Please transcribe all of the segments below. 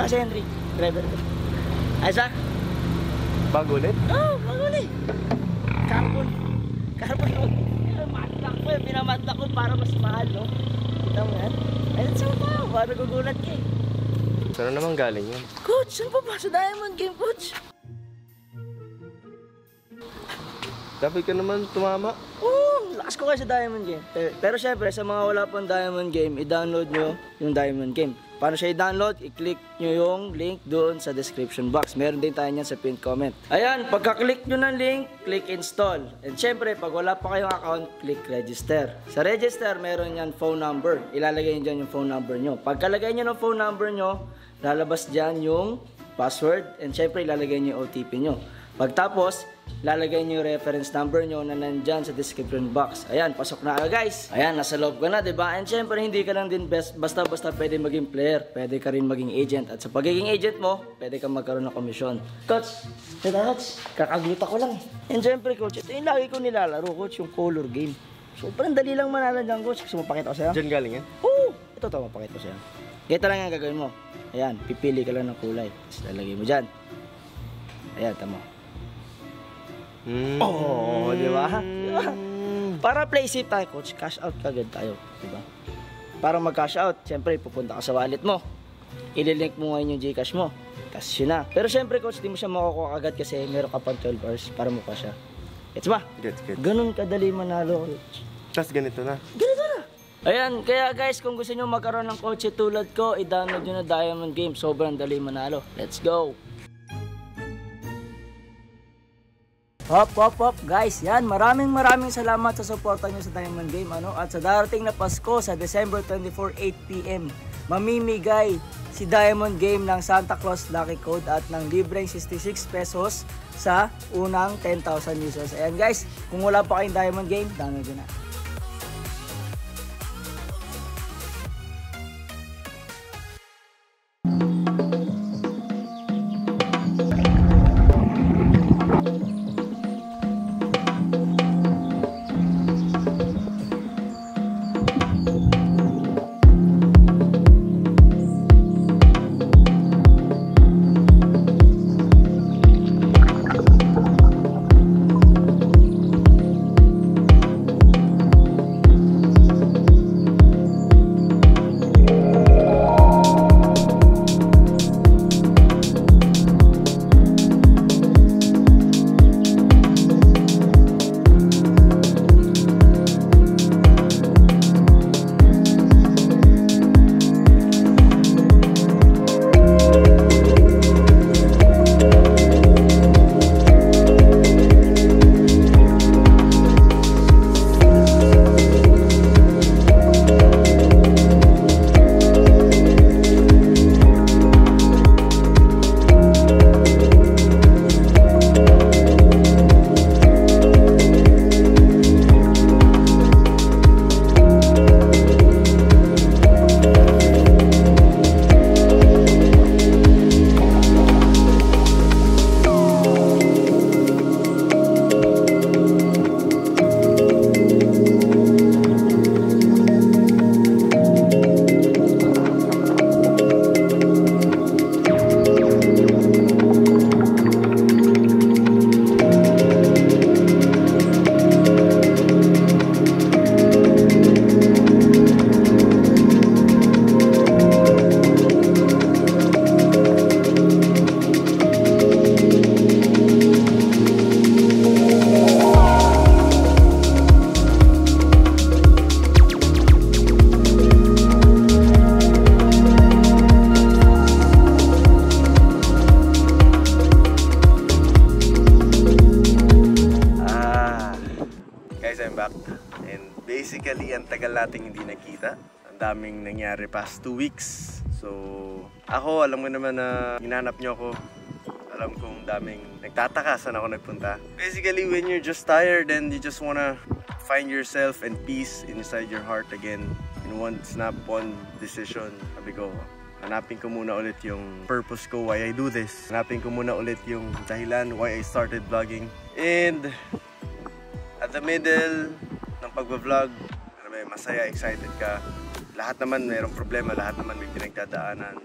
Si Henry, driver ko. Isaac? Bago ulit? Oo, bago ulit. Carbon. Carbon load. Matlock ko eh, pinamatlock ko para mas mahal, no? Kita mo yan? Ayun sa pa, para nagugulat ka eh. Saan naman galing yan? Coach, saan pa ba? Sa Diamond Game, Coach. Dapat ka naman tumama. Oo, lakas ko kayo sa Diamond Game. Pero syempre, sa mga wala pang Diamond Game, i-download nyo yung Diamond Game. Paano siya i-download? I-click nyo yung link doon sa description box. Meron din tayo niyan sa pinned comment. Ayan, pagka-click nyo ng link, click install. And syempre, pag wala pa kayong account, click register. Sa register, meron yan phone number. Ilalagay nyo dyan yung phone number nyo. Pagkalagay nyo ng phone number nyo, lalabas dyan yung password. And syempre, ilalagay nyo yung OTP nyo. Pagtapos, lalagay nyo yung reference number nyo na nandyan sa description box. Ayan, pasok na ka guys. Ayan, nasa loob ka na, diba? And syempre, hindi ka lang din basta-basta pwede maging player. Pwede ka rin maging agent. At sa pagiging agent mo, pwede kang magkaroon ng komisyon. Coach, kakagluta ko lang. And syempre, coach, ito yung lagi ko nilalaro, coach, yung color game. Sobrang dali lang manalo dyan, coach. Gusto mo pakita ko sa'yo? Diyan galing yan? Oo! Ito, mapakita ko sa'yo. Ito lang yung gagawin mo. Ayan, pipili ka lang ng kulay. Tapos lalagay mo dyan. Ayan, tama. Oh, di ba? Diba? Para play safe tayo, coach, cash out kagad tayo, di ba? Para mag-cash out, syempre pupunta ka sa wallet mo. Ililink mo ngayon yung GCash mo. Tapos yun na. Pero syempre, coach, di mo siya makukuha agad kasi meron ka pang 12 hours para mukha siya. Gets ba? Gets. Ganun kadali manalo, coach. Tapos ganito na. Ganito na. Ayan, kaya guys, kung gusto nyo magkaroon ng kotse tulad ko, i-download nyo na Diamond Game. Sobrang dali manalo. Let's go! Hop, guys, yan, maraming salamat sa suporta nyo sa Diamond Game, at sa darating na Pasko sa December 24, 8 PM, mamimigay si Diamond Game ng Santa Claus Lucky Code at ng libreng 66 pesos sa unang 10,000 users. Ayan guys, kung wala pa kayong Diamond Game, download nyo na. Basically, ang tagal nating hindi nakita. Ang daming nangyari past 2 weeks. So, ako, alam mo naman na hinanap nyo ako. Alam kong daming nagtataka saan ako nagpunta. Basically, when you're just tired and you just wanna find yourself and peace inside your heart again in one snap, one decision, sabi ko, hanapin ko muna ulit yung purpose ko, why I do this. Hanapin ko muna ulit yung dahilan why I started vlogging. And at the middle ng pagbablog, masaya, excited ka. Lahat naman mayroong problema, lahat naman may pinagdadaanan.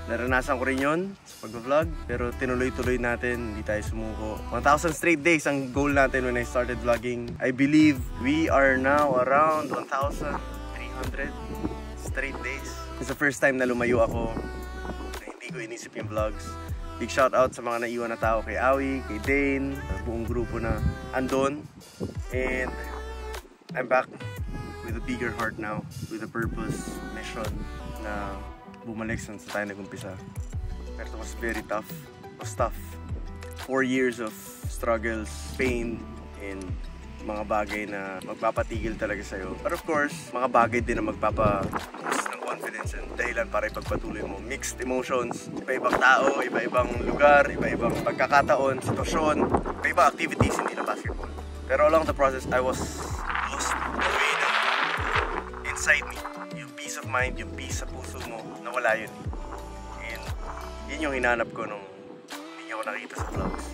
naranasan ko rin yun sa pag-vlog. Pero tinuloy-tuloy natin, hindi tayo sumuko. 1,000 straight days ang goal natin when I started vlogging. I believe we are now around 1,300 straight days. It's the first time na lumayo ako na hindi ko inisip yung vlogs. Big shout out sa mga naiwan na tao kay Awi, kay Dane, buong grupo na andon. And I'm back with a bigger heart now, with a purpose, mission na bumalik sa tayo nag-umpisa. Pero it was very tough. It was tough. 4 years of struggles, pain, and mga bagay na magpapatigil talaga sa'yo. But of course, mga bagay din na magpapa-boost ng confidence and dahilan para ipagpatuloy mo. Mixed emotions, iba-ibang tao, iba-ibang lugar, iba-ibang pagkakataon, sitwasyon, iba-ibang activities, hindi na basketball. Pero along the process, I was lost the way na inside me. Yung peace of mind, yung peace sa puso mo, nawala yun. And yun yung hinanap ko nung hindi niyo ako nakita sa vlogs.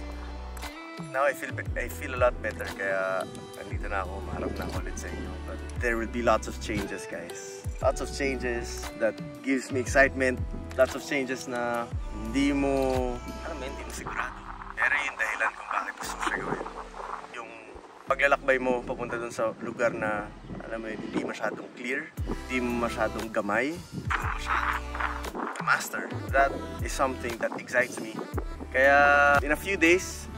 Now I feel a lot better, kaya nandito na ako, maharap na ako ulit sa inyo. But there will be lots of changes, guys. Lots of changes that gives me excitement. Lots of changes na hindi mo sigurado. Pero yung dahilan kung bakit gusto mo siya gawin. Yung paglalakbay mo papunta dun sa lugar na, alam mo yun, hindi masyadong clear, hindi masyadong gamay, hindi masyadong master. That is something that excites me. Kaya in a few days,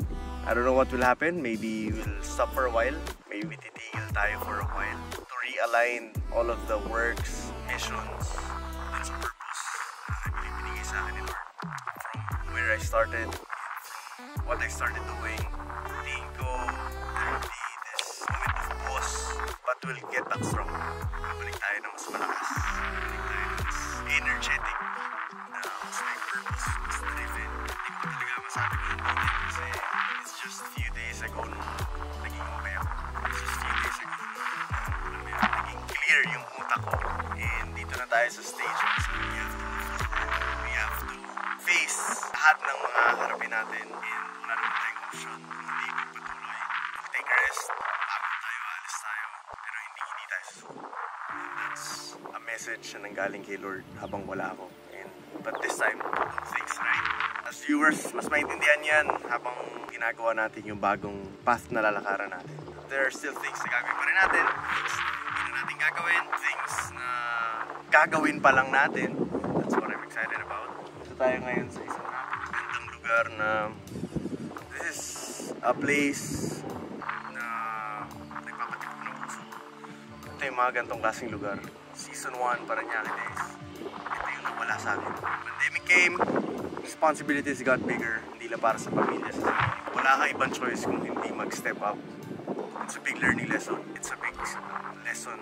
I don't know what will happen. Maybe we'll stop for a while. Maybe titigil tayo for a while to realign all of the works, missions, and sa purpose na binigay sa akin ni Lord. From where I started, from what I started doing, tingin ko there will be this moment of pause, but we'll get back strong. Babalik tayo na mas malakas. Babalik tayo na mas energetic, na mas may purpose, mas driven. Hindi ko talaga masabi ko yung kasi it's just a few days ago nung naging okay ako. It's just a few days ago nung naging clear yung utak ko. And dito na tayo sa stage. So we have to face lahat ng mga harapin natin. And wala naman tayong option. Hindi magpatuloy. We'll take a rest. Pagod tayo, alis tayo. Pero hindi tayo susuko. That's a message na nanggaling kay Lord habang wala ako. But this time, do things right. As viewers, mas maintindihan yan habang ginagawa natin yung bagong path na lalakaran natin. There are still things na gagawin pa rin natin. Things na hindi na natin gagawin. Things na gagawin pa lang natin. That's what I'm excited about. Ito tayo ngayon sa isang napakagandang lugar na this is a place na nagpapatipok ng puso. Ito yung mga gantong klaseng lugar. Season 1, Parañaque Days. Ito yung nawala sa akin. Pandemic came, responsibilities got bigger. Hindi lang para sa pamilya. Wala kang ibang choice kung hindi mag-step up. It's a big learning lesson. It's a big lesson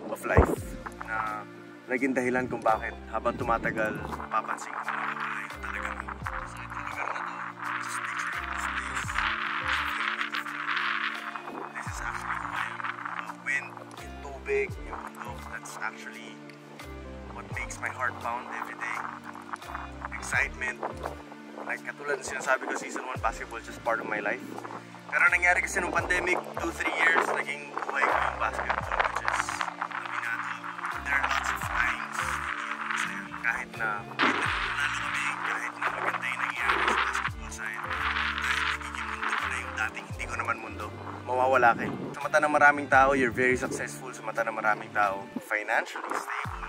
of life na naging dahilan kung bakit habang tumatagal, papansin ko na wala yung talagang sa itong lugar na to. Just picture this place. This is actually who I am. Wind, yung tubig, yung bundok, that's actually what makes my heart pound every day. Excitement. Like katulad ng sinasabi ko, season 1 basketball is just part of my life. Pero nangyari kasi nung pandemic, 2-3 years, naging buhay ko yung basketball, which is aminado. There are lots of times kahit na nanalo kami, kahit na maganda yung nangyari sa basketball side, kahit nagiging mundo ko na yung dating hindi ko naman mundo, mawawala kayo. Sa mata ng maraming tao, you're very successful. Sa mata ng maraming tao, financially stable,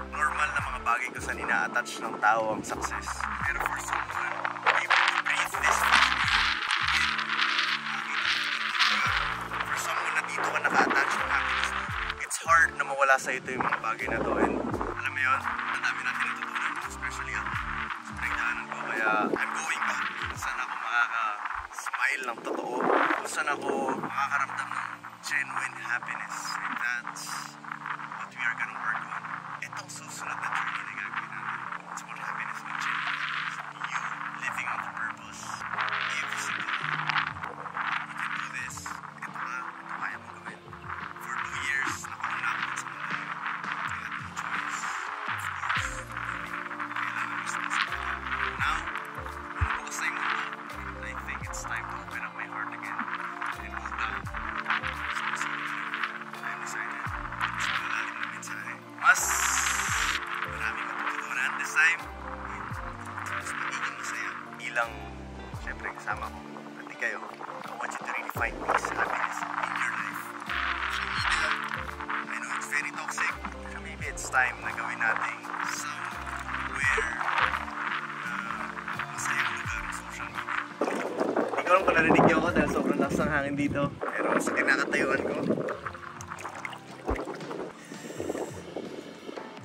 normal na mga bagay ko sa nina-attach ng tao ang success. Pero for someone, able to breathe this for someone na dito ka naka-attach ng happiness, it's hard na mawala sa ito yung mga bagay na to. And alam mo yun, madami natin natutunan, especially ako sa pinagdaanan ko. Kaya I'm going back kung saan ako makaka-smile ng totoo, kung saan ako makakaramdam ng genuine happiness. And that's what we are gonna work on. Itong susunod na journey na gagawin natin. It's about happiness and genuine happiness. You living on the purpose. Every single day. You can do this. Ito kaya mo gawin. For 2 years, nakulong na ako sa mundo. I had no choice. Of course, kailangan responsibility. Now, bumubukas na yung mundo. I think it's time to open up my heart again. And move back. So, I'm excited. Mas malalim na mensahe. Mas maraming matututunan this time. bilang, syempre, kasama ko. Pati kayo. I want you to really find peace, happiness in your life. Social media, I know it's very toxic. So maybe it's time na gawin natin somewhere masayang lugar ng social media. Hindi ko lang kung narinig niyo ako dahil sobrang lakas ng hangin dito. Pero sa kinakatayuan ko,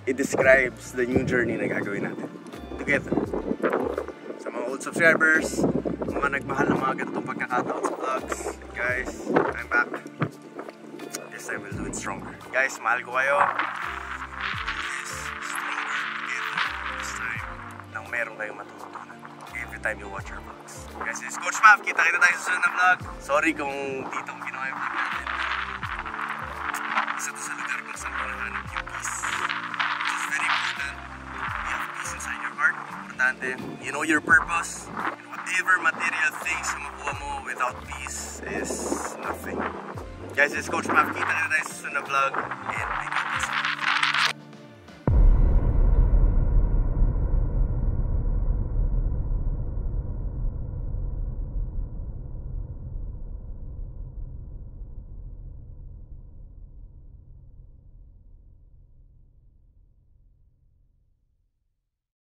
it describes the new journey na gagawin natin together. Sa mga old subscribers, mga nagmahal ng mga ganitong pagkakataon sa vlogs, guys, I'm back. This time we'll do it stronger. Guys, mahal ko kayo. Yes, stronger together this time nang meron kayong matututunan every time you watch our vlogs. Guys, this is Coach Mav. Kita-kita tayo sa susunod na vlog. Sorry kung dito ang ginawa yung vlog natin. Isa to sa lugar kung saan ko nahanap yung peace. Which is very important. You have peace inside your heart. Importante. You know your purpose. And whatever material things na makuha mo without peace is nothing. Guys, this is Coach Mav. Kita-kita tayo sa susunod na vlog. And